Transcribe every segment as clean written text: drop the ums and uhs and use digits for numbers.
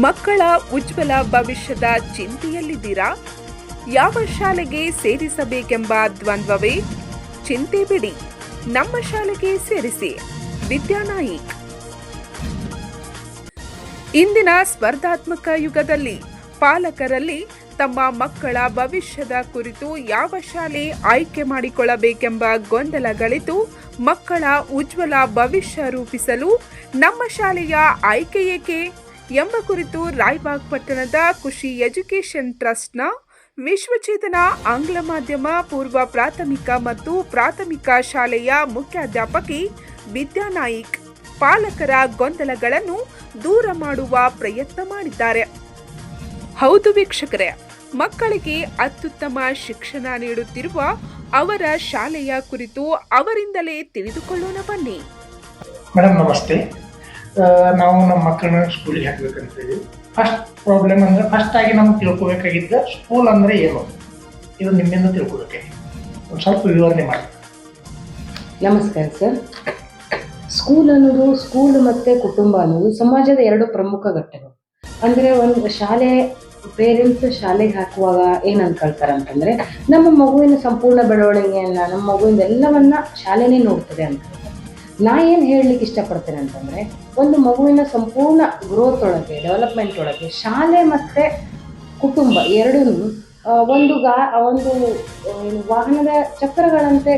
ಮಕ್ಕಳ ಉಜ್ವಲ ಭವಿಷ್ಯದ ಚಿಂತೆಯಲ್ಲಿದ್ದೀರಾ? ಯಾವ ಶಾಲೆಗೆ ಸೇರಿಸಬೇಕೆಂಬ ದ್ವಂದ್ವವೇ? ಚಿಂತೆ ಬಿಡಿ, ನಮ್ಮ ಶಾಲೆಗೆ ಸೇರಿಸಿ. ವಿದ್ಯಾನಾಯಿಕ್. ಇಂದಿನ ಸ್ಪರ್ಧಾತ್ಮಕ ಯುಗದಲ್ಲಿ ಪಾಲಕರಲ್ಲಿ ತಮ್ಮ ಮಕ್ಕಳ ಭವಿಷ್ಯದ ಕುರಿತು ಯಾವ ಶಾಲೆ ಆಯ್ಕೆ ಮಾಡಿಕೊಳ್ಳಬೇಕೆಂಬ ಗೊಂದಲಗಳಿದ್ದು, ಮಕ್ಕಳ ಉಜ್ವಲ ಭವಿಷ್ಯ ರೂಪಿಸಲು ನಮ್ಮ ಶಾಲೆಯ ಆಯ್ಕೆ ಏಕೆ ಎಂಬ ಕುರಿತು ರಾಯಬಾಗ್ ಪಟ್ಟಣದ ಖುಷಿ ಎಜುಕೇಷನ್ ಟ್ರಸ್ಟ್ನ ವಿಶ್ವಚೇತನ ಆಂಗ್ಲ ಮಾಧ್ಯಮ ಪೂರ್ವ ಪ್ರಾಥಮಿಕ ಮತ್ತು ಪ್ರಾಥಮಿಕ ಶಾಲೆಯ ಮುಖ್ಯಾಧ್ಯಾಪಕಿ ವಿದ್ಯಾನಾಯಿಕ್ ಪಾಲಕರ ಗೊಂದಲಗಳನ್ನು ದೂರ ಮಾಡುವ ಪ್ರಯತ್ನ ಮಾಡಿದ್ದಾರೆ. ಹೌದು ವೀಕ್ಷಕರೇ, ಮಕ್ಕಳಿಗೆ ಅತ್ಯುತ್ತಮ ಶಿಕ್ಷಣ ನೀಡುತ್ತಿರುವ ಅವರ ಶಾಲೆಯ ಕುರಿತು ಅವರಿಂದಲೇ ತಿಳಿದುಕೊಳ್ಳೋಣ ಬನ್ನಿ. ಮೇಡಮ್ ನಮಸ್ತೆ. ನಾವು ನಮ್ಮ ಮಕ್ಕಳನ್ನ ಸ್ಕೂಲಿಗೆ ಹಾಕ್ಬೇಕಂತೀವಿ. ಫಸ್ಟ್ ಪ್ರಾಬ್ಲಮ್ ಅಂದರೆ ಫಸ್ಟ್ ಆಗಿ ನಮ್ಗೆ ತಿಳ್ಕೊಬೇಕಾಗಿದ್ದ ಸ್ಕೂಲ್ ಅಂದರೆ ಏನು, ಇದು ನಿಮ್ಮಿಂದ ತಿಳ್ಕೊಬೇಕಾಗಿ ಒಂದು ಸ್ವಲ್ಪ ವಿವರಣೆ ಮಾಡಿ. ನಮಸ್ಕಾರ ಸರ್. ಸ್ಕೂಲ್ ಅನ್ನೋದು, ಸ್ಕೂಲ್ ಮತ್ತು ಕುಟುಂಬ ಅನ್ನೋದು ಸಮಾಜದ ಎರಡು ಪ್ರಮುಖ ಘಟ್ಟಗಳು. ಅಂದರೆ ಒಂದು ಶಾಲೆ, ಪೇರೆಂಟ್ಸ್ ಶಾಲೆಗೆ ಹಾಕುವಾಗ ಏನು ಅನ್ಕೊಳ್ತಾರೆ ಅಂತಂದರೆ ನಮ್ಮ ಮಗುವಿನ ಸಂಪೂರ್ಣ ಬೆಳವಣಿಗೆಯನ್ನು, ನಮ್ಮ ಮಗುವಿನ ಎಲ್ಲವನ್ನ ಶಾಲೆನೇ ನೋಡ್ತದೆ ಅಂತ. ನಾ ಏನು ಹೇಳಲಿಕ್ಕೆ ಇಷ್ಟಪಡ್ತೇನೆ ಅಂತಂದರೆ, ಒಂದು ಮಗುವಿನ ಸಂಪೂರ್ಣ ಗ್ರೋತ್ ಒಳಗೆ, ಡೆವಲಪ್ಮೆಂಟ್ ಒಳಗೆ ಶಾಲೆ ಮತ್ತು ಕುಟುಂಬ ಎರಡೂ ಒಂದು ವಾಹನದ ಚಕ್ರಗಳಂತೆ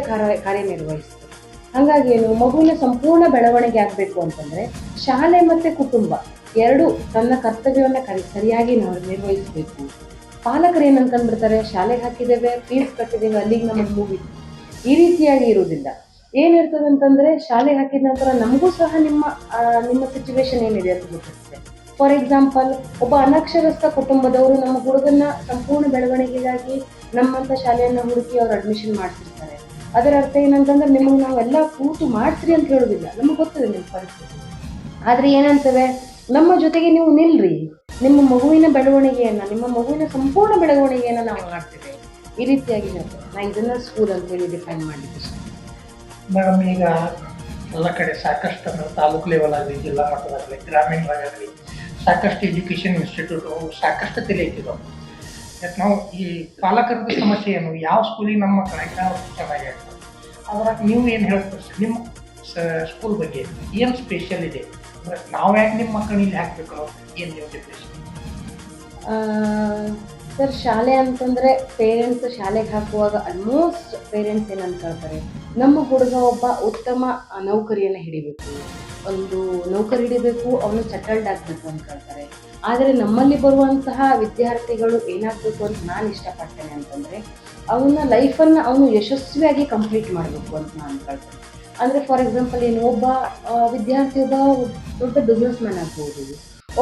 ಕಾರ್ಯನಿರ್ವಹಿಸ್ತದೆ. ಹಾಗಾಗಿ ಏನು, ಮಗುವಿನ ಸಂಪೂರ್ಣ ಬೆಳವಣಿಗೆ ಆಗಬೇಕು ಅಂತಂದರೆ ಶಾಲೆ ಮತ್ತು ಕುಟುಂಬ ಎರಡು ತನ್ನ ಕರ್ತವ್ಯವನ್ನು ಸರಿಯಾಗಿ ನಾವು ನಿರ್ವಹಿಸಬೇಕು. ಪಾಲಕರು ಏನು ಅನ್ಕೊಂಡ್ಬಿಡ್ತಾರೆ, ಶಾಲೆಗೆ ಹಾಕಿದ್ದೇವೆ, ಫೀಸ್ ಕಟ್ಟಿದ್ದೇವೆ, ಅಲ್ಲಿಗೆ ನಮಗೆ ಮುಗಿತು. ಈ ರೀತಿಯಾಗಿ ಇರುವುದಿಲ್ಲ. ಏನಿರ್ತದೆ ಅಂತಂದರೆ, ಶಾಲೆಗೆ ಹಾಕಿದ ನಂತರ ನಮಗೂ ಸಹ ನಿಮ್ಮ ಸಿಚುವೇಶನ್ ಏನಿದೆ ಅಂತ ಗೊತ್ತಿರುತ್ತೆ. ಫಾರ್ ಎಕ್ಸಾಂಪಲ್, ಒಬ್ಬ ಅನಕ್ಷರಸ್ಥ ಕುಟುಂಬದವರು ನಮ್ಮ ಹುಡುಗನ ಸಂಪೂರ್ಣ ಬೆಳವಣಿಗೆಗಾಗಿ ನಮ್ಮಂಥ ಶಾಲೆಯನ್ನು ಹುಡುಕಿ ಅವ್ರು ಅಡ್ಮಿಷನ್ ಮಾಡ್ತಿರ್ತಾರೆ. ಅದರ ಅರ್ಥ ಏನಂತಂದ್ರೆ, ನಿಮಗೆ ನಾವೆಲ್ಲ ಕೂತು ಮಾಡಿಸ್ರಿ ಅಂತ ಹೇಳೋದಿಲ್ಲ, ನಮಗೆ ಗೊತ್ತಿದೆ ನಿಮ್ಮ ಪರಿಸ್ಥಿತಿ. ಆದರೆ ಏನಂತವೆ, ನಮ್ಮ ಜೊತೆಗೆ ನೀವು ನಿಲ್ರಿ, ನಿಮ್ಮ ಮಗುವಿನ ಬೆಳವಣಿಗೆಯನ್ನು, ನಿಮ್ಮ ಮಗುವಿನ ಸಂಪೂರ್ಣ ಬೆಳವಣಿಗೆಯನ್ನು ನಾವು ಮಾಡ್ತೇವೆ. ಈ ರೀತಿಯಾಗಿ ನಾ ಇದನ್ನು ಸ್ಕೂಲ್ ಅಂತೇಳಿ ಡಿಫೈನ್ ಮಾಡಲಿಕ್ಕೆ ಇಷ್ಟ. ಮೇಡಮ್, ಈಗ ಎಲ್ಲ ಕಡೆ ಸಾಕಷ್ಟು ಅಂದ್ರೆ ತಾಲೂಕು ಲೆವೆಲ್ ಆಗಲಿ, ಜಿಲ್ಲಾ ಮಟ್ಟದಾಗಲಿ, ಗ್ರಾಮೀಣ ಭಾಗ ಆಗಲಿ, ಸಾಕಷ್ಟು ಎಜುಕೇಷನ್ ಇನ್ಸ್ಟಿಟ್ಯೂಟು ಸಾಕಷ್ಟು ತಲೆ ಇಟ್ಟಿದ್ದಾವೆ. ಯಾಕೆ ನಾವು ಈ ಪಾಲಕರದ ಸಮಸ್ಯೆ ಏನು, ಯಾವ ಸ್ಕೂಲಿಗೆ ನಮ್ಮ ಮಕ್ಕಳಿಗೆ ನಾವು ಚೆನ್ನಾಗಿ ಆಗ್ತದೆ, ಅದ್ರಾಗ ನೀವು ಏನು ಹೇಳ್ತೀರಿ ಸರ್? ನಿಮ್ಮ ಸ್ಕೂಲ್ ಬಗ್ಗೆ ಏನು ಸ್ಪೆಷಲ್ ಇದೆ, ನಾವು ಯಾಕೆ ನಿಮ್ಮ ಮಕ್ಕಳನ್ನ ಇಲ್ಲಿ ಹಾಕಬೇಕು ಅನ್ನೋದು ಏನು ನೀವು ಡಿಫ್ರೆನ್ಸ್? ಸರ್, ಶಾಲೆ ಅಂತಂದರೆ ಪೇರೆಂಟ್ಸ್ ಶಾಲೆಗೆ ಹಾಕುವಾಗ ಆಲ್ಮೋಸ್ಟ್ ಪೇರೆಂಟ್ಸ್ ಏನು ಅನ್ಕೊಳ್ತಾರೆ, ನಮ್ಮ ಹುಡುಗ ಒಬ್ಬ ಉತ್ತಮ ನೌಕರಿಯನ್ನು ಹಿಡಿಬೇಕು, ಒಂದು ನೌಕರಿ ಹಿಡಿಬೇಕು, ಅವನು ಸೆಟಲ್ಡ್ ಆಗಬೇಕು ಅಂದ್ಕೊಳ್ತಾರೆ. ಆದರೆ ನಮ್ಮಲ್ಲಿ ಬರುವಂತಹ ವಿದ್ಯಾರ್ಥಿಗಳು ಏನಾಗಬೇಕು ಅಂತ ನಾನು ಇಷ್ಟಪಡ್ತೇನೆ ಅಂತಂದರೆ, ಅವನ ಲೈಫನ್ನು ಅವನು ಯಶಸ್ವಿಯಾಗಿ ಕಂಪ್ಲೀಟ್ ಮಾಡಬೇಕು ಅಂತ ನಾನು ಅಂದ್ಕೊಳ್ತೇನೆ. ಅಂದರೆ ಫಾರ್ ಎಕ್ಸಾಂಪಲ್ ಏನು, ಒಬ್ಬ ವಿದ್ಯಾರ್ಥಿ ಒಬ್ಬ ದೊಡ್ಡ ಬಿಸ್ನೆಸ್ ಮ್ಯಾನ್ ಆಗ್ಬೋದು,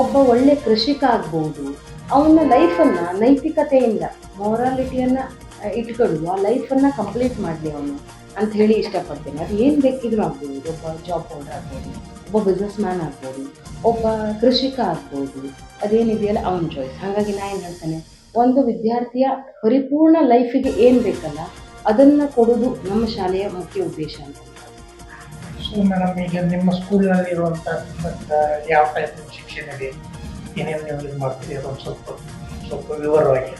ಒಬ್ಬ ಒಳ್ಳೆ ಕೃಷಿಕ ಆಗ್ಬೋದು. ಅವನ ಲೈಫನ್ನು ನೈತಿಕತೆಯಿಂದ, ಮೊರಾಲಿಟಿಯನ್ನು ಇಟ್ಕೊಂಡು ಆ ಲೈಫನ್ನು ಕಂಪ್ಲೀಟ್ ಮಾಡಲಿ ಅವನು ಅಂತ ಹೇಳಿ ಇಷ್ಟಪಡ್ತೇನೆ. ಅದು ಏನು ಬೇಕಿದ್ರೂ ಆಗ್ಬೋದು, ಒಬ್ಬ ಜಾಬ್ ಹೋಲ್ಡರ್ ಆಗ್ಬೋದು, ಒಬ್ಬ ಬಿಸ್ನೆಸ್ ಮ್ಯಾನ್ ಆಗ್ಬೋದು, ಒಬ್ಬ ಕೃಷಿಕ ಆಗ್ಬೋದು, ಅದೇನಿದೆಯಲ್ಲ ಅವನ ಚಾಯ್ಸ್. ಹಾಗಾಗಿ ನಾನು ಏನು ಹೇಳ್ತೇನೆ, ಒಂದು ವಿದ್ಯಾರ್ಥಿಯ ಪರಿಪೂರ್ಣ ಲೈಫಿಗೆ ಏನು ಬೇಕಲ್ಲ ಅದನ್ನು ಕೊಡೋದು ನಮ್ಮ ಶಾಲೆಯ ಮುಖ್ಯ ಉದ್ದೇಶ ಅಂತ. ಸೊ ಮೇಡಮ್, ಈಗ ನಿಮ್ಮ ಸ್ಕೂಲಲ್ಲಿ ಇರುವಂಥ ಯಾವ ಟೈಪ್ ಶಿಕ್ಷಣ ಇದೆ, ಏನೇನು ನೀವು ಇದು ಮಾಡ್ತೀರಿ, ಅದೊಂದು ಸ್ವಲ್ಪ ವಿವರವಾಗಿ.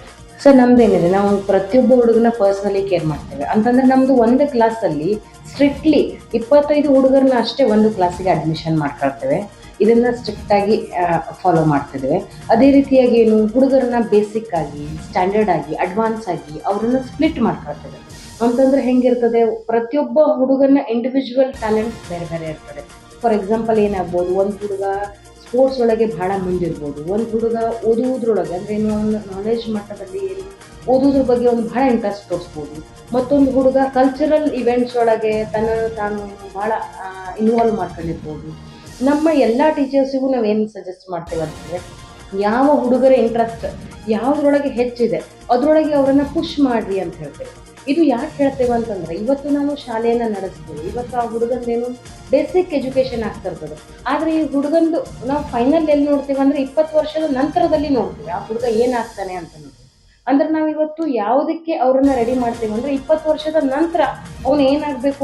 ಸರ್, ನಮ್ದೇನಿದೆ, ನಾವು ಪ್ರತಿಯೊಬ್ಬ ಹುಡುಗನ ಪರ್ಸನಲಿ ಕೇರ್ ಮಾಡ್ತೇವೆ. ಅಂತಂದರೆ ನಮ್ಮದು ಒಂದು ಕ್ಲಾಸಲ್ಲಿ ಸ್ಟ್ರಿಕ್ಟ್ಲಿ 25 ಹುಡುಗರನ್ನ ಅಷ್ಟೇ ಒಂದು ಕ್ಲಾಸಿಗೆ ಅಡ್ಮಿಷನ್ ಮಾಡ್ಕೊಳ್ತೇವೆ. ಇದನ್ನು ಸ್ಟ್ರಿಕ್ಟಾಗಿ ಫಾಲೋ ಮಾಡ್ತಿದ್ದೇವೆ. ಅದೇ ರೀತಿಯಾಗಿ ಏನು, ಹುಡುಗರನ್ನ ಬೇಸಿಕ್ ಆಗಿ, ಸ್ಟ್ಯಾಂಡರ್ಡ್ ಆಗಿ, ಅಡ್ವಾನ್ಸ್ ಆಗಿ ಅವರನ್ನು ಸ್ಪ್ಲಿಟ್ ಮಾಡ್ಕೊಳ್ತೇವೆ. ಅಂತಂದರೆ ಹೆಂಗಿರ್ತದೆ, ಪ್ರತಿಯೊಬ್ಬ ಹುಡುಗನ ಇಂಡಿವಿಜುವಲ್ ಟ್ಯಾಲೆಂಟ್ಸ್ ಬೇರೆ ಬೇರೆ ಇರ್ತದೆ. ಫಾರ್ ಎಕ್ಸಾಂಪಲ್ ಏನಾಗ್ಬೋದು, ಒಂದು ಹುಡುಗ ಸ್ಪೋರ್ಟ್ಸ್ ಒಳಗೆ ಭಾಳ ಮುಂದಿರ್ಬೋದು, ಒಂದು ಹುಡುಗ ಓದುವುದ್ರೊಳಗೆ ಅಂದರೆ ಏನು, ನಾಲೆಜ್ ಮಟ್ಟದಲ್ಲಿ ಏನು ಓದೋದ್ರ ಬಗ್ಗೆ ಒಂದು ಭಾಳ ಇಂಟ್ರೆಸ್ಟ್ ತೋರಿಸ್ಬೋದು. ಮತ್ತೊಂದು ಹುಡುಗ ಕಲ್ಚರಲ್ ಇವೆಂಟ್ಸ್ ಒಳಗೆ ತನ್ನನ್ನು ತಾನು ಭಾಳ ಇನ್ವಾಲ್ವ್ ಮಾಡ್ಕೊಂಡಿರ್ಬೋದು. ನಮ್ಮ ಎಲ್ಲ ಟೀಚರ್ಸಿಗೂ ನಾವೇನು ಸಜೆಸ್ಟ್ ಮಾಡ್ತೇವೆ ಅಂತಂದರೆ, ಯಾವ ಹುಡುಗರ ಇಂಟ್ರೆಸ್ಟ್ ಯಾವುದ್ರೊಳಗೆ ಹೆಚ್ಚಿದೆ ಅದರೊಳಗೆ ಅವರನ್ನು ಪುಷ್ ಮಾಡಿರಿ ಅಂತ ಹೇಳ್ತೇವೆ. ಇದು ಯಾಕೆ ಹೇಳ್ತೇವೆ ಅಂತಂದರೆ, ಇವತ್ತು ನಾವು ಶಾಲೆಯನ್ನು ನಡೆಸ್ತೀವಿ, ಇವತ್ತು ಆ ಹುಡುಗಂದೇನು ಬೇಸಿಕ್ ಎಜುಕೇಷನ್ ಆಗ್ತಾ ಇರ್ತದೆ. ಆದರೆ ಈ ಹುಡುಗಂದು ನಾವು ಫೈನಲ್ ಎಲ್ಲಿ ನೋಡ್ತೀವಿ ಅಂದರೆ 20 ವರ್ಷದ ನಂತರದಲ್ಲಿ ನೋಡ್ತೀವಿ ಆ ಹುಡುಗ ಏನಾಗ್ತಾನೆ ಅಂತ ನೋಡ್ತೀವಿ. ಅಂದ್ರೆ ನಾವು ಇವತ್ತು ಯಾವುದಕ್ಕೆ ಅವರನ್ನು ರೆಡಿ ಮಾಡ್ತೀವಿ ಅಂದರೆ 20 ವರ್ಷದ ನಂತರ ಅವನು ಏನಾಗಬೇಕು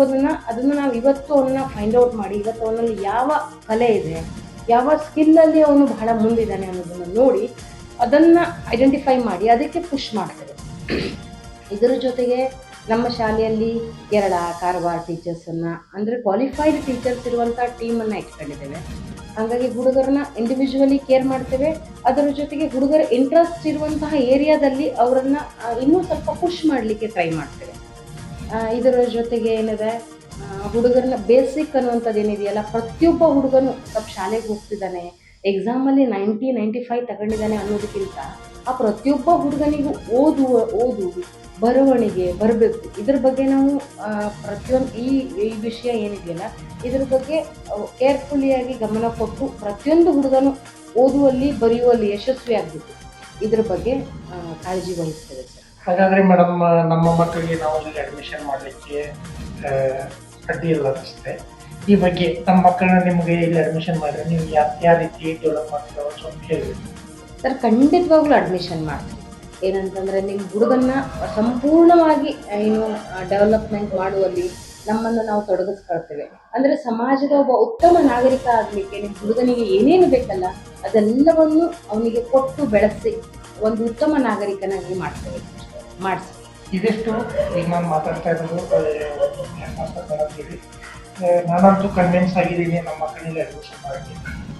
ಅದನ್ನು ನಾವು ಇವತ್ತು ಅವನ್ನ ಫೈಂಡ್ ಔಟ್ ಮಾಡಿ, ಇವತ್ತು ಅವನಲ್ಲಿ ಯಾವ ಕಲೆ ಇದೆ, ಯಾವ ಸ್ಕಿಲ್ಲಲ್ಲಿ ಅವನು ಬಹಳ ಮುಂದಿದ್ದಾನೆ ಅನ್ನೋದನ್ನು ನೋಡಿ ಅದನ್ನು ಐಡೆಂಟಿಫೈ ಮಾಡಿ ಅದಕ್ಕೆ ಪುಷ್ ಮಾಡ್ತೇವೆ. ಇದರ ಜೊತೆಗೆ ನಮ್ಮ ಶಾಲೆಯಲ್ಲಿ ಕೇರಳ, ಕಾರವಾರ ಟೀಚರ್ಸನ್ನು ಅಂದರೆ ಕ್ವಾಲಿಫೈಡ್ ಟೀಚರ್ಸ್ ಇರುವಂಥ ಟೀಮನ್ನು ಇಟ್ಕೊಂಡಿದ್ದೇವೆ. ಹಾಗಾಗಿ ಹುಡುಗರನ್ನ ಇಂಡಿವಿಜುವಲಿ ಕೇರ್ ಮಾಡ್ತೇವೆ. ಅದರ ಜೊತೆಗೆ ಹುಡುಗರ ಇಂಟ್ರೆಸ್ಟ್ ಇರುವಂತಹ ಏರಿಯಾದಲ್ಲಿ ಅವರನ್ನು ಇನ್ನೂ ಸ್ವಲ್ಪ ಪುಷ್ ಮಾಡಲಿಕ್ಕೆ ಟ್ರೈ ಮಾಡ್ತೇವೆ. ಇದರ ಜೊತೆಗೆ ಏನಿದೆ, ಹುಡುಗರನ್ನ ಬೇಸಿಕ್ ಅನ್ನುವಂಥದ್ದು ಏನಿದೆಯಲ್ಲ, ಪ್ರತಿಯೊಬ್ಬ ಹುಡುಗನು ಸ್ವಲ್ಪ ಶಾಲೆಗೆ ಹೋಗ್ತಿದ್ದಾನೆ, ಎಕ್ಸಾಮಲ್ಲಿ 90-95 ತಗೊಂಡಿದ್ದಾನೆ ಅನ್ನೋದಕ್ಕಿಂತ ಆ ಪ್ರತಿಯೊಬ್ಬ ಹುಡುಗನಿಗೂ ಓದು ಬರವಣಿಗೆ ಬರಬೇಕು. ಇದ್ರ ಬಗ್ಗೆ ನಾವು ಪ್ರತಿಯೊಂದು ಈ ವಿಷಯ ಏನಿದೆಯಲ್ಲ ಇದ್ರ ಬಗ್ಗೆ ಕೇರ್ಫುಲ್ಲಿಯಾಗಿ ಗಮನ ಕೊಟ್ಟು ಪ್ರತಿಯೊಂದು ಹುಡುಗನು ಓದುವಲ್ಲಿ ಬರೆಯುವಲ್ಲಿ ಯಶಸ್ವಿ ಆಗಬೇಕು. ಇದ್ರ ಬಗ್ಗೆ ಕಾಳಜಿ ವಹಿಸ್ತೇವೆ ಸರ್. ಹಾಗಾದರೆ ಮೇಡಮ್, ನಮ್ಮ ಮಕ್ಕಳಿಗೆ ನಾವು ಇಲ್ಲಿ ಅಡ್ಮಿಷನ್ ಮಾಡಲಿಕ್ಕೆ ಅಡ್ಡಿ ಇಲ್ಲ ಅನಿಸುತ್ತೆ. ಈ ಬಗ್ಗೆ ನಮ್ಮ ಮಕ್ಕಳನ್ನ ನಿಮಗೆ ಇಲ್ಲಿ ಅಡ್ಮಿಷನ್ ಮಾಡಿದ್ರೆ ನೀವು ಯಾವ ರೀತಿ ಡೆವಲಪ್ ಮಾಡ್ತೀರೋ ಸ್ವಲ್ಪ ಹೇಳಬೇಕು ಸರ್. ಖಂಡಿತವಾಗ್ಲೂ ಅಡ್ಮಿಷನ್ ಮಾಡ್ತೀವಿ. ಏನಂತಂದರೆ ನಿಮ್ಮ ಹುಡುಗನ್ನ ಸಂಪೂರ್ಣವಾಗಿ ಡೆವಲಪ್ಮೆಂಟ್ ಮಾಡುವಲ್ಲಿ ನಮ್ಮನ್ನು ನಾವು ತೊಡಗಿಸ್ಕೊಳ್ತೇವೆ. ಅಂದರೆ ಸಮಾಜದ ಒಬ್ಬ ಉತ್ತಮ ನಾಗರಿಕ ಆಗಲಿಕ್ಕೆ ನಿಮ್ಮ ಹುಡುಗನಿಗೆ ಏನೇನು ಬೇಕಲ್ಲ ಅದೆಲ್ಲವನ್ನು ಅವನಿಗೆ ಕೊಟ್ಟು ಬೆಳೆಸಿ ಒಂದು ಉತ್ತಮ ನಾಗರಿಕನಾಗಿ ಮಾಡಿಸಿ. ಇದಿಷ್ಟು ಈಗ ನಾನು ಮಾತಾಡ್ತಾ ಇರೋದು ನಾನಂತೂ ಕನ್ವಿನ್ಸ್ ಆಗಿದ್ದೀನಿ ನಮ್ಮ ಮಕ್ಕಳಿಗೆ ಅಡ್ಮಿಷನ್ ಮಾಡಿ.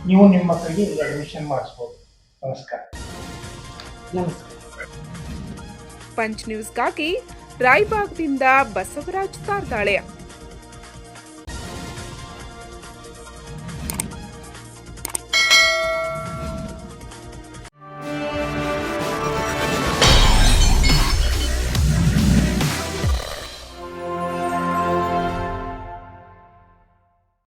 ನೀವು ನಿಮ್ಮ ಮಕ್ಕಳಿಗೆ ಇಲ್ಲಿ ಅಡ್ಮಿಷನ್ ಮಾಡಿಸ್ಬೋದು. ನಮಸ್ಕಾರ. ಪಂಚ್ ನ್ಯೂಸ್ಗಾಗಿ ರಾಯಬಾಗ್ದಿಂದ ಬಸವರಾಜ್ ತಾರ್ದಾಳೆ.